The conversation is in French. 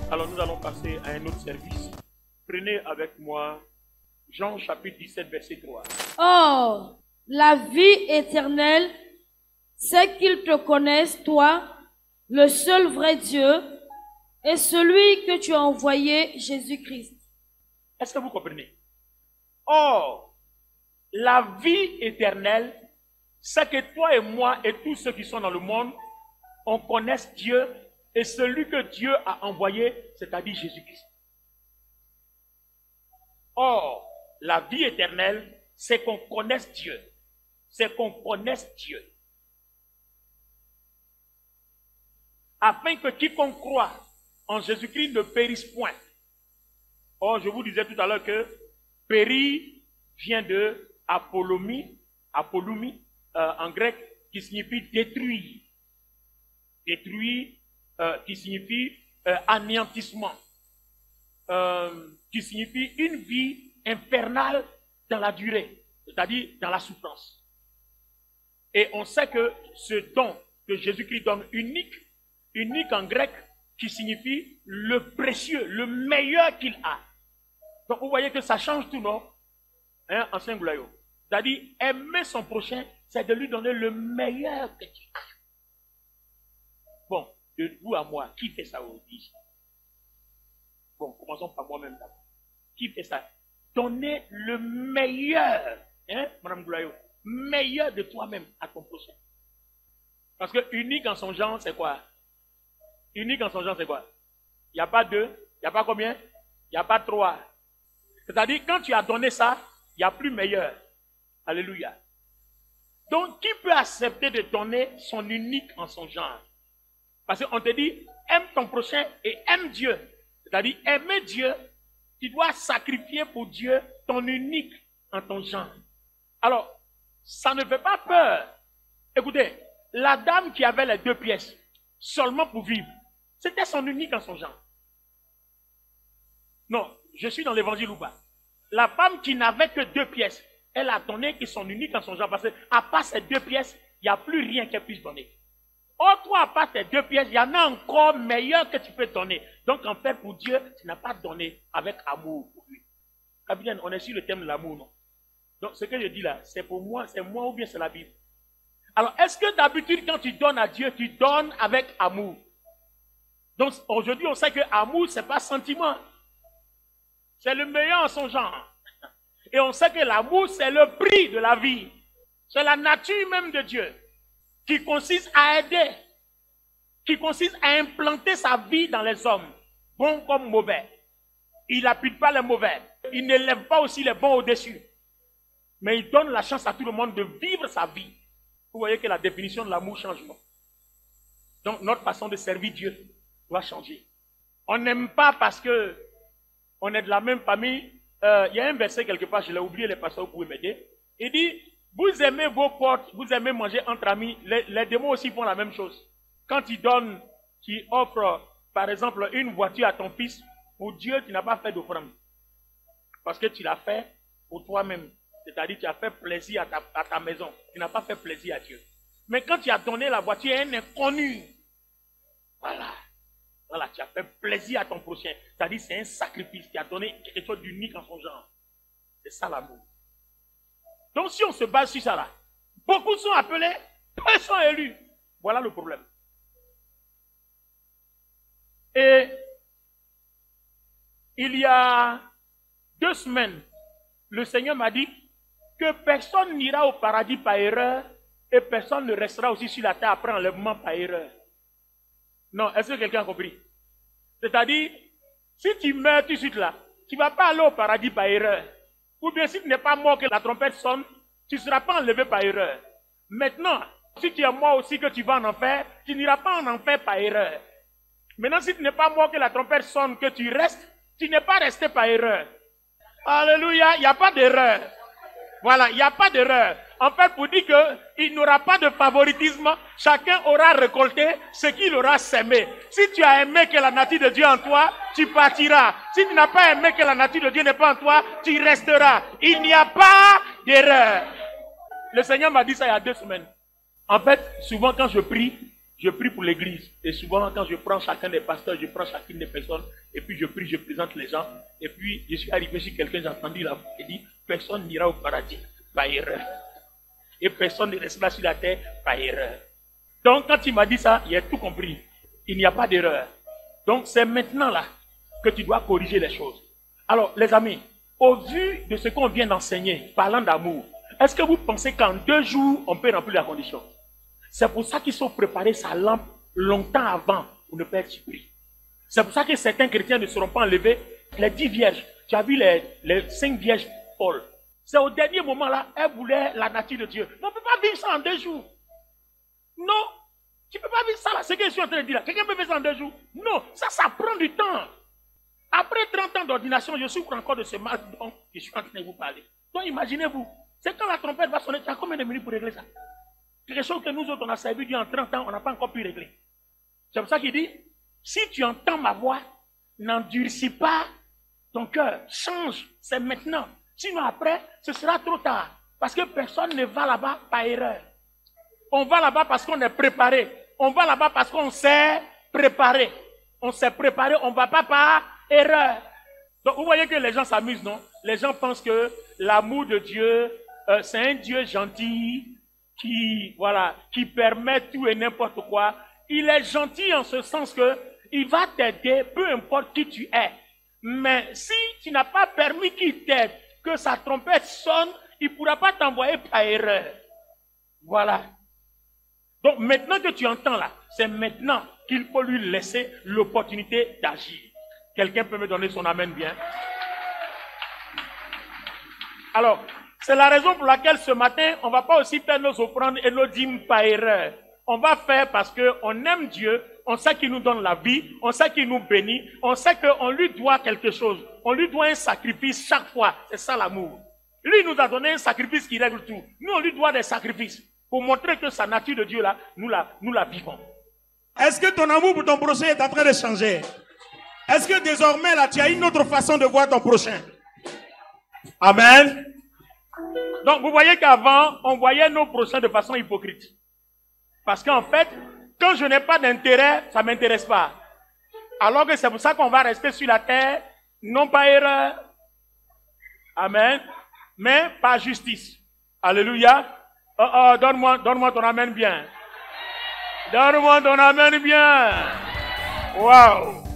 Alors nous allons passer à un autre service. Prenez avec moi Jean chapitre 17 verset 3. Or, la vie éternelle, c'est qu'ils te connaissent, toi, le seul vrai Dieu, et celui que tu as envoyé, Jésus-Christ. Est-ce que vous comprenez? Or, la vie éternelle, c'est que toi et moi et tous ceux qui sont dans le monde, on connaisse Dieu et celui que Dieu a envoyé, c'est-à-dire Jésus-Christ. Or, la vie éternelle, c'est qu'on connaisse Dieu. C'est qu'on connaisse Dieu. Afin que quiconque croit en Jésus-Christ ne périsse point. Or, je vous disais tout à l'heure que périr vient de apolomie en grec, qui signifie détruire. Détruire, qui signifie anéantissement, qui signifie une vie infernale dans la durée, c'est-à-dire dans la souffrance. Et on sait que ce don que Jésus-Christ donne unique en grec, qui signifie le précieux, le meilleur qu'il a. Donc vous voyez que ça change tout, non? Hein, en Saint-Gloyau. C'est-à-dire, aimer son prochain, c'est de lui donner le meilleur que tu as. Bon, de vous à moi, qui fait ça aujourd'hui? Bon, commençons par moi-même d'abord. Qui fait ça? Donner le meilleur, hein, Madame Gloyau, meilleur de toi-même à ton prochain. Parce que unique en son genre, c'est quoi? Unique en son genre, c'est quoi? Il n'y a pas deux, il n'y a pas combien? Il n'y a pas trois. C'est-à-dire, quand tu as donné ça, il n'y a plus meilleur. Alléluia. Donc, qui peut accepter de donner son unique en son genre? Parce qu'on te dit, aime ton prochain et aime Dieu. C'est-à-dire, aimer Dieu, tu dois sacrifier pour Dieu ton unique en ton genre. Alors, ça ne fait pas peur. Écoutez, la dame qui avait les 2 pièces, seulement pour vivre, c'était son unique en son genre. Non, je suis dans l'évangile ou pas. La femme qui n'avait que 2 pièces, elle a donné que son unique en son genre, parce qu'à part ces 2 pièces, il n'y a plus rien qu'elle puisse donner. Or, toi, à part tes 2 pièces, il y en a encore meilleur que tu peux donner. Donc, en fait, pour Dieu, tu n'as pas donné avec amour pour lui. Capitaine, on est sur le thème de l'amour, non? Donc, ce que je dis là, c'est pour moi, c'est moi ou bien c'est la Bible? Alors, est-ce que d'habitude, quand tu donnes à Dieu, tu donnes avec amour? Donc, aujourd'hui, on sait que amour, ce n'est pas sentiment. C'est le meilleur en son genre. Et on sait que l'amour, c'est le prix de la vie. C'est la nature même de Dieu, qui consiste à aider, qui consiste à implanter sa vie dans les hommes, bons comme mauvais. Il n'appuie pas les mauvais. Il n'élève pas aussi les bons au-dessus. Mais il donne la chance à tout le monde de vivre sa vie. Vous voyez que la définition de l'amour change, non? Donc notre façon de servir Dieu doit changer. On n'aime pas parce que on est de la même famille. Il y a un verset quelque part, je l'ai oublié, les pasteurs, vous pouvez m'aider. Il dit, vous aimez vos potes, vous aimez manger entre amis, les démons aussi font la même chose. Quand ils donnent, tu offres, par exemple, une voiture à ton fils, pour Dieu, tu n'as pas fait d'offrande. Parce que tu l'as fait pour toi-même. C'est-à-dire, tu as fait plaisir à ta maison. Tu n'as pas fait plaisir à Dieu. Mais quand tu as donné la voiture à un inconnu, voilà, tu as fait plaisir à ton prochain. C'est-à-dire, c'est un sacrifice. Tu as donné quelque chose d'unique en son genre. C'est ça l'amour. Donc, si on se base sur ça là, beaucoup sont appelés, peu sont élus. Voilà le problème. Et il y a 2 semaines, le Seigneur m'a dit que personne n'ira au paradis par erreur et personne ne restera aussi sur la terre après enlèvement par erreur. Non, est-ce que quelqu'un a compris? C'est-à-dire, si tu meurs tout de suite là, tu ne vas pas aller au paradis par erreur. Ou bien si tu n'es pas mort que la trompette sonne, tu ne seras pas enlevé par erreur. Maintenant, si tu es mort aussi que tu vas en enfer, tu n'iras pas en enfer par erreur. Maintenant, si tu n'es pas mort que la trompette sonne, que tu restes, tu n'es pas resté par erreur. Alléluia, il n'y a pas d'erreur. Voilà, il n'y a pas d'erreur. En fait, pour dire qu'il n'aura pas de favoritisme, chacun aura récolté ce qu'il aura sémé. Si tu as aimé que la nature de Dieu est en toi, tu partiras. Si tu n'as pas aimé que la nature de Dieu n'est pas en toi, tu resteras. Il n'y a pas d'erreur. Le Seigneur m'a dit ça il y a 2 semaines. En fait, souvent quand je prie, Je prie pour l'église. Et souvent, quand je prends chacun des pasteurs, je prends chacune des personnes, et puis je prie, je présente les gens. Et puis, je suis arrivé chez quelqu'un, j'ai entendu la voix, et dit, personne n'ira au paradis, par erreur. Et personne ne restera sur la terre, par erreur. Donc, quand il m'a dit ça, il a tout compris. Il n'y a pas d'erreur. Donc, c'est maintenant là que tu dois corriger les choses. Alors, les amis, au vu de ce qu'on vient d'enseigner, parlant d'amour, est-ce que vous pensez qu'en 2 jours, on peut remplir la condition? C'est pour ça qu'il faut préparer sa lampe longtemps avant pour ne pas être surpris. C'est pour ça que certains chrétiens ne seront pas enlevés. Les 10 vierges, tu as vu les 5 vierges Paul. C'est au dernier moment là, elles voulaient la nature de Dieu. Mais on ne peut pas vivre ça en 2 jours. Non, tu ne peux pas vivre ça là. C'est ce que je suis en train de dire là. Quelqu'un peut faire ça en 2 jours? Non, ça prend du temps. Après 30 ans d'ordination, je souffre encore de ce mal dont je suis en train de vous parler. Donc imaginez-vous, c'est quand la trompette va sonner, tu as combien de minutes pour régler ça? Quelque chose que nous autres, on a servi Dieu en 30 ans, on n'a pas encore pu régler. C'est pour ça qu'il dit, si tu entends ma voix, n'endurcis pas ton cœur, change, c'est maintenant. Sinon après, ce sera trop tard. Parce que personne ne va là-bas par erreur. On va là-bas parce qu'on est préparé. On va là-bas parce qu'on s'est préparé. On s'est préparé, on ne va pas par erreur. Donc vous voyez que les gens s'amusent, non? Les gens pensent que l'amour de Dieu, c'est un Dieu gentil, qui permet tout et n'importe quoi. Il est gentil en ce sens que il va t'aider, peu importe qui tu es. Mais si tu n'as pas permis qu'il t'aide, que sa trompette sonne, il ne pourra pas t'envoyer par erreur. Voilà. Donc maintenant que tu entends là, c'est maintenant qu'il faut lui laisser l'opportunité d'agir. Quelqu'un peut me donner son amen bien? Alors, c'est la raison pour laquelle ce matin, on ne va pas aussi faire nos offrandes et nos dîmes par erreur. On va faire parce qu'on aime Dieu, on sait qu'il nous donne la vie, on sait qu'il nous bénit, on sait qu'on lui doit quelque chose. On lui doit un sacrifice chaque fois. C'est ça l'amour. Lui nous a donné un sacrifice qui règle tout. Nous, on lui doit des sacrifices pour montrer que sa nature de Dieu, là, nous la vivons. Est-ce que ton amour pour ton prochain est en train de changer? Est-ce que désormais, là, tu as une autre façon de voir ton prochain? Amen. Donc, vous voyez qu'avant, on voyait nos prochains de façon hypocrite. Parce qu'en fait, quand je n'ai pas d'intérêt, ça ne m'intéresse pas. Alors que c'est pour ça qu'on va rester sur la terre, non pas erreur. Amen. Mais par justice. Alléluia. Donne-moi ton amen bien. Donne-moi ton amen bien. Waouh.